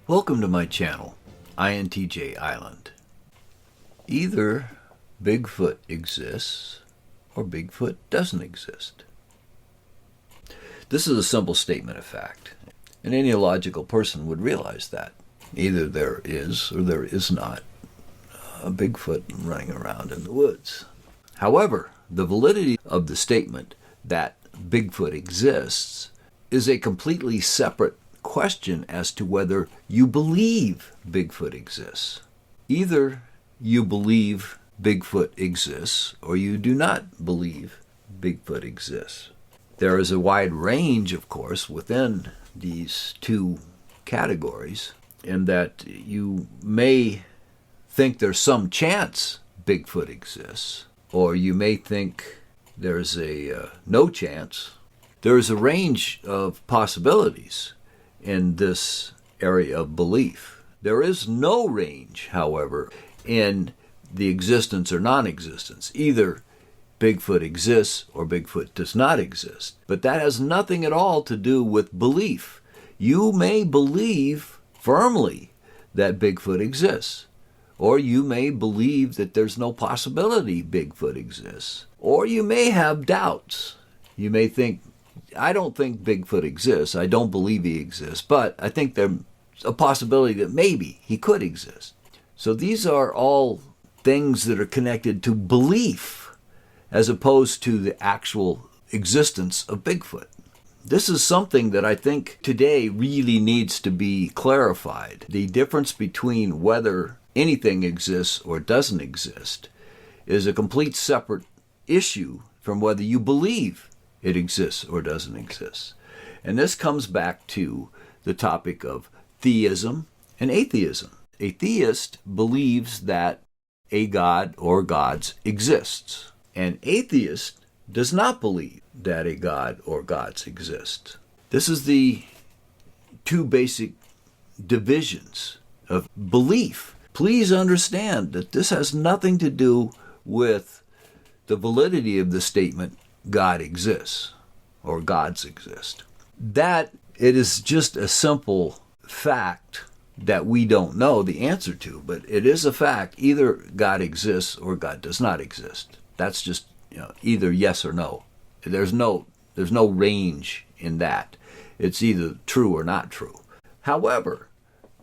Welcome to my channel, INTJ Island. Either Bigfoot exists or Bigfoot doesn't exist. This is a simple statement of fact, and any logical person would realize that. Either there is or there is not a Bigfoot running around in the woods. However, the validity of the statement that Bigfoot exists is a completely separate question as to whether you believe Bigfoot exists. Either you believe Bigfoot exists or you do not believe Bigfoot exists. There is a wide range, of course, within these two categories, in that you may think there's some chance Bigfoot exists, or you may think there's a no chance. There is a range of possibilities in this area of belief. There is no range, however, in the existence or non-existence. Either Bigfoot exists or Bigfoot does not exist. But that has nothing at all to do with belief. You may believe firmly that Bigfoot exists, or you may believe that there's no possibility Bigfoot exists, or you may have doubts. You may think, I don't think Bigfoot exists. I don't believe he exists, but I think there's a possibility that maybe he could exist. So these are all things that are connected to belief as opposed to the actual existence of Bigfoot. This is something that I think today really needs to be clarified. The difference between whether anything exists or doesn't exist is a complete separate issue from whether you believe it exists or doesn't exist. And this comes back to the topic of theism and atheism. A theist believes that a god or gods exists. An atheist does not believe that a god or gods exist. This is the two basic divisions of belief. Please understand that this has nothing to do with the validity of the statement, God exists, or gods exist. That it is just a simple fact that we don't know the answer to, but it is a fact. Either God exists or God does not exist. That's just either yes or no. There's no range in that. It's either true or not true. However,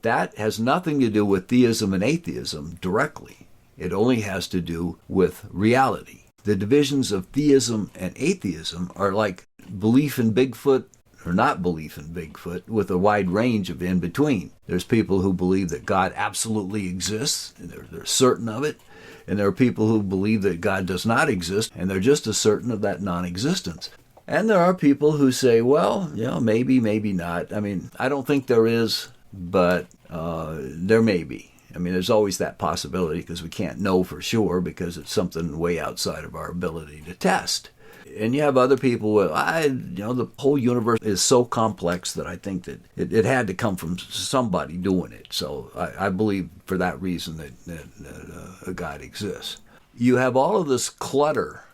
that has nothing to do with theism and atheism directly. It only has to do with reality. The divisions of theism and atheism are like belief in Bigfoot or not belief in Bigfoot, with a wide range of in between. There's people who believe that God absolutely exists, and they're certain of it. And there are people who believe that God does not exist, and they're just as certain of that non-existence. And there are people who say, well, maybe, maybe not. I mean, I don't think there is, but there may be. I mean, there's always that possibility because we can't know for sure because it's something way outside of our ability to test. And you have other people with, the whole universe is so complex that I think that it had to come from somebody doing it. So I believe for that reason that a God exists. You have all of this clutter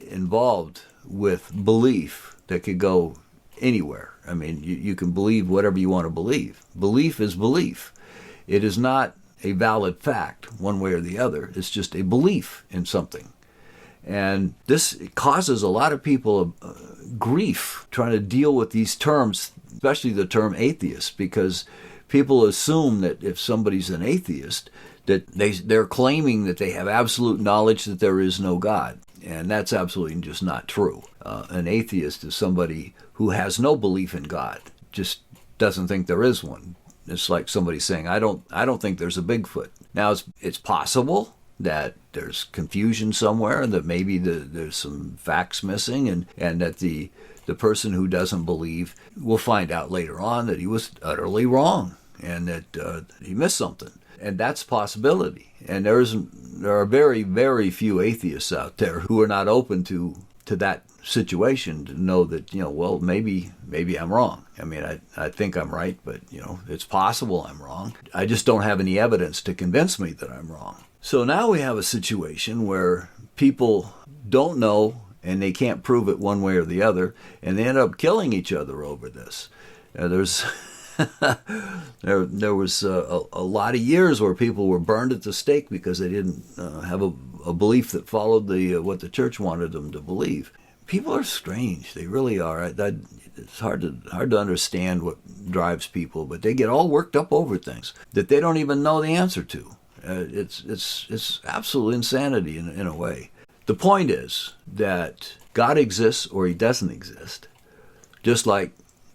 involved with belief that could go anywhere. I mean, you can believe whatever you want to believe. Belief is belief. It is not a valid fact one way or the other. It's just a belief in something. And this causes a lot of people grief trying to deal with these terms, especially the term atheist, because people assume that if somebody's an atheist, that they're claiming that they have absolute knowledge that there is no God. And that's absolutely just not true. An atheist is somebody who has no belief in God, just doesn't think there is one. It's like somebody saying, I don't think there's a Bigfoot. Now, it's possible that there's confusion somewhere, and that maybe there's some facts missing, and that the person who doesn't believe will find out later on that he was utterly wrong and that he missed something. And that's a possibility. And there are very, very few atheists out there who are not open to that situation, to know that, well, maybe I'm wrong. I mean, I think I'm right, but, it's possible I'm wrong. I just don't have any evidence to convince me that I'm wrong. So now we have a situation where people don't know and they can't prove it one way or the other, and they end up killing each other over this. There's There was a lot of years where people were burned at the stake because they didn't have a belief that followed what the church wanted them to believe. People are strange. They really are. It's hard to understand what drives people, but they get all worked up over things that they don't even know the answer to. It's absolute insanity in a way. The point is that God exists or he doesn't exist, just like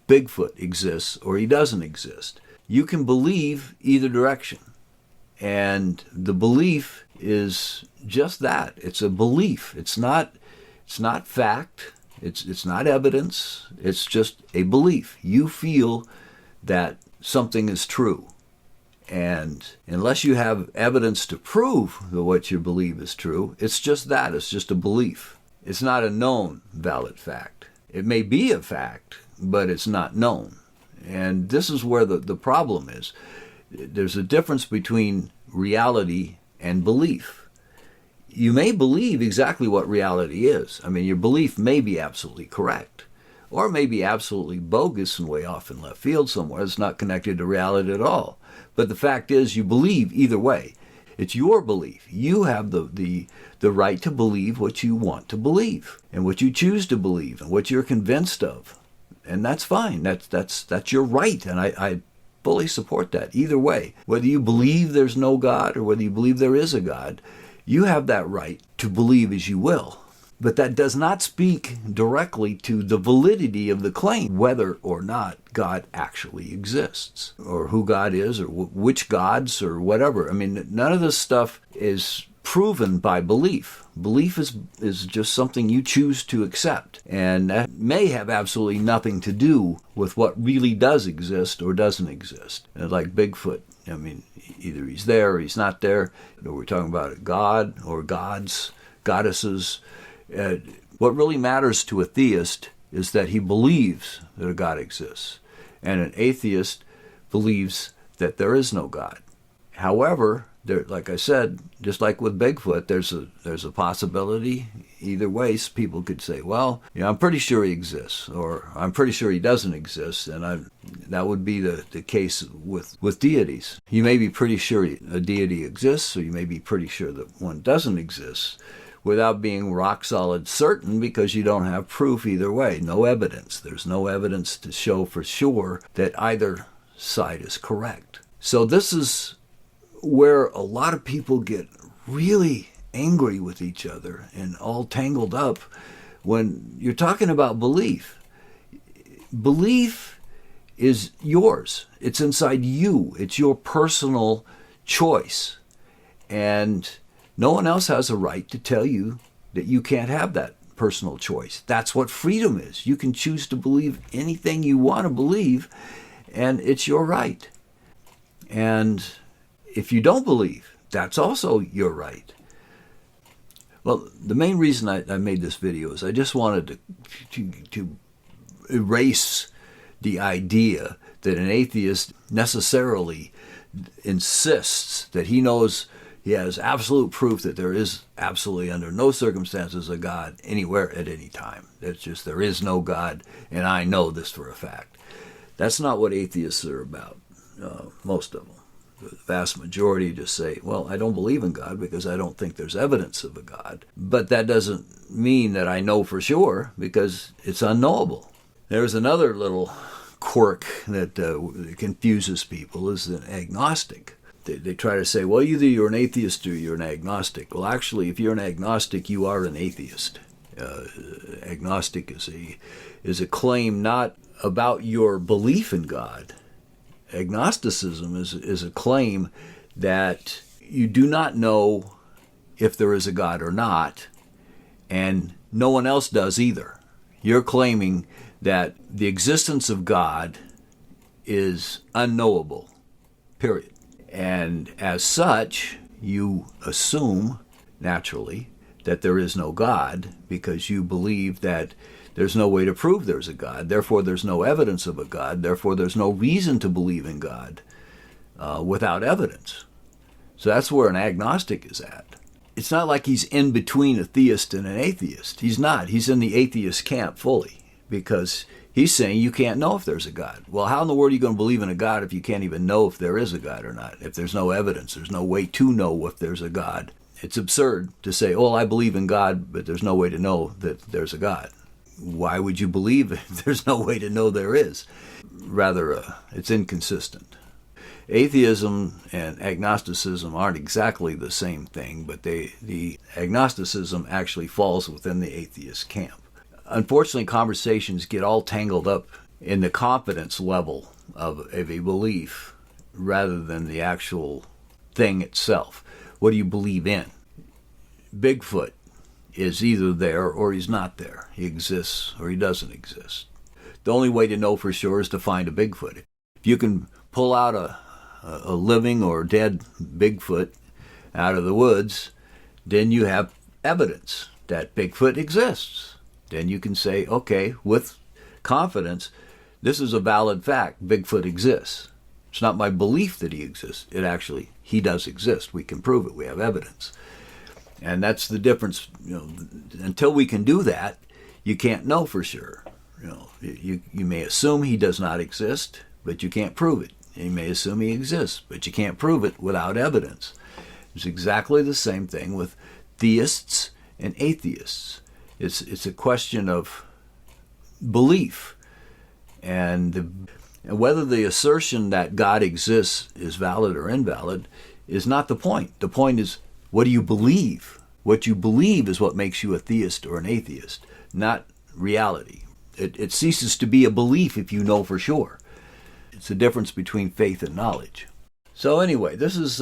Bigfoot exists or he doesn't exist. You can believe either direction, and the belief is just that. It's a belief. It's not fact. It's not evidence. It's just a belief. You feel that something is true. And unless you have evidence to prove that what you believe is true, it's just that. It's just a belief. It's not a known valid fact. It may be a fact, but it's not known. And this is where the problem is. There's a difference between reality and belief. You may believe exactly what reality is. I mean, your belief may be absolutely correct, or may be absolutely bogus and way off in left field somewhere. It's not connected to reality at all. But the fact is, you believe either way. It's your belief. You have the right to believe what you want to believe, and what you choose to believe, and what you're convinced of. And that's fine. That's your right, and I fully support that either way. Whether you believe there's no God or whether you believe there is a God, you have that right to believe as you will. But that does not speak directly to the validity of the claim, whether or not God actually exists, or who God is, or which gods, or whatever. I mean, none of this stuff is proven by belief. Belief is just something you choose to accept, and that may have absolutely nothing to do with what really does exist or doesn't exist. Like Bigfoot. I mean, either he's there or he's not there. Or we're talking about a god or gods, goddesses. What really matters to a theist is that he believes that a God exists, and an atheist believes that there is no God. However, like I said, just like with Bigfoot, there's a possibility either way. People could say, well, I'm pretty sure he exists, or I'm pretty sure he doesn't exist, and that would be the case with deities. You may be pretty sure a deity exists, or you may be pretty sure that one doesn't exist, without being rock solid certain, because you don't have proof either way. No evidence. There's no evidence to show for sure that either side is correct. So this is where a lot of people get really angry with each other and all tangled up when you're talking about belief. Belief is yours. It's inside you. It's your personal choice. And no one else has a right to tell you that you can't have that personal choice. That's what freedom is. You can choose to believe anything you want to believe, and it's your right. And if you don't believe, that's also your right. Well, the main reason I made this video is I just wanted to erase the idea that an atheist necessarily insists that he knows he has absolute proof that there is absolutely under no circumstances a God anywhere at any time. It's just there is no God, and I know this for a fact. That's not what atheists are about, most of them. The vast majority just say, well, I don't believe in God because I don't think there's evidence of a God. But that doesn't mean that I know for sure, because it's unknowable. There's another little quirk that confuses people, is an agnostic. They try to say, well, either you're an atheist or you're an agnostic. Well, actually, if you're an agnostic, you are an atheist. Agnostic is a claim not about your belief in God. Agnosticism is a claim that you do not know if there is a God or not, and no one else does either. You're claiming that the existence of God is unknowable, period. And as such, you assume, naturally, that there is no God because you believe that there's no way to prove there's a God. Therefore, there's no evidence of a God. Therefore, there's no reason to believe in God without evidence. So that's where an agnostic is at. It's not like he's in between a theist and an atheist. He's not. He's in the atheist camp fully, because He's saying you can't know if there's a God. Well, how in the world are you going to believe in a God if you can't even know if there is a God or not? If there's no evidence, there's no way to know if there's a God. It's absurd to say, oh, I believe in God, but there's no way to know that there's a God. Why would you believe if there's no way to know there is? Rather, it's inconsistent. Atheism and agnosticism aren't exactly the same thing, but the agnosticism actually falls within the atheist camp. Unfortunately, conversations get all tangled up in the confidence level of a belief rather than the actual thing itself. What do you believe in? Bigfoot is either there or he's not there. He exists or he doesn't exist. The only way to know for sure is to find a Bigfoot. If you can pull out a living or dead Bigfoot out of the woods, then you have evidence that Bigfoot exists. Then you can say, okay, with confidence, this is a valid fact. Bigfoot exists. It's not my belief that he exists. He does exist. We can prove it. We have evidence. And that's the difference. Until we can do that, you can't know for sure. You may assume he does not exist, but you can't prove it. You may assume he exists, but you can't prove it without evidence. It's exactly the same thing with theists and atheists. It's a question of belief, and whether the assertion that God exists is valid or invalid is not the point. The point is, what do you believe? What you believe is what makes you a theist or an atheist, not reality. It ceases to be a belief if you know for sure. It's the difference between faith and knowledge. So anyway, this is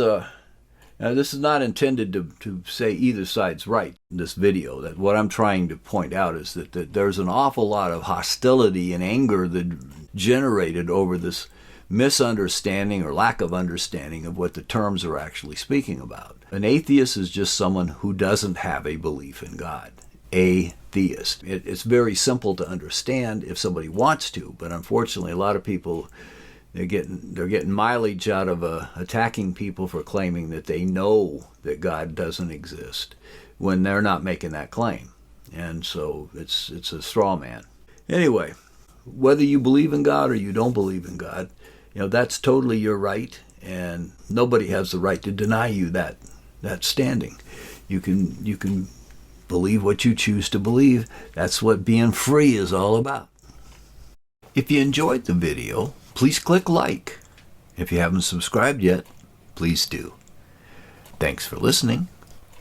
not intended to say either side's right in this video. That what I'm trying to point out is that there's an awful lot of hostility and anger that generated over this misunderstanding or lack of understanding of what the terms are actually speaking about. An atheist is just someone who doesn't have a belief in God. Atheist. It's very simple to understand if somebody wants to, but unfortunately a lot of people, they're getting mileage out of attacking people for claiming that they know that God doesn't exist when they're not making that claim. And so it's a straw man. Anyway, whether you believe in God or you don't believe in God, that's totally your right, and nobody has the right to deny you that standing. You can believe what you choose to believe. That's what being free is all about. If you enjoyed the video, please click like. If you haven't subscribed yet, please do. Thanks for listening,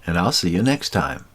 and I'll see you next time.